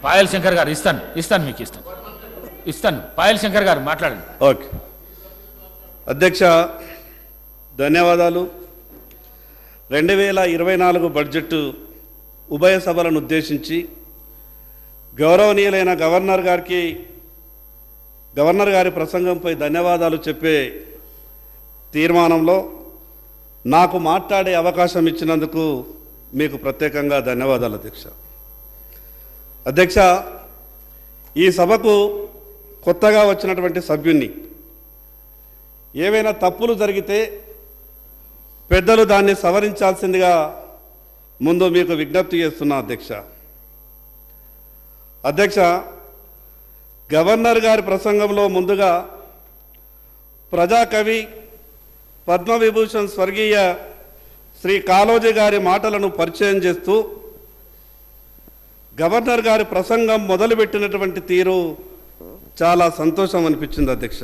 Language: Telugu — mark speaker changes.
Speaker 1: పాయల్ శంకర్ గారు ఇస్తాను పాయల్ శంకర్ గారు మాట్లాడండి.
Speaker 2: ఓకే అధ్యక్ష, ధన్యవాదాలు. 2024 బడ్జెట్ ఉభయ సభలను ఉద్దేశించి గౌరవనీయులైన గవర్నర్ గారి ప్రసంగంపై ధన్యవాదాలు చెప్పే తీర్మానంలో నాకు మాట్లాడే అవకాశం ఇచ్చినందుకు మీకు ప్రత్యేకంగా ధన్యవాదాలు అధ్యక్ష. ఈ సభకు కొత్తగా వచ్చినటువంటి సభ్యుణ్ణి, ఏవైనా తప్పులు జరిగితే పెద్దలు దాన్ని సవరించాల్సిందిగా ముందు మీకు విజ్ఞప్తి చేస్తున్నా అధ్యక్ష. గవర్నర్ గారి ప్రసంగంలో ముందుగా ప్రజాకవి పద్మవిభూషణ్ స్వర్గీయ శ్రీ కాళోజీ గారి మాటలను పరిచయం చేస్తూ గవర్నర్ గారి ప్రసంగం మొదలుపెట్టినటువంటి తీరు చాలా సంతోషం అనిపించింది అధ్యక్ష.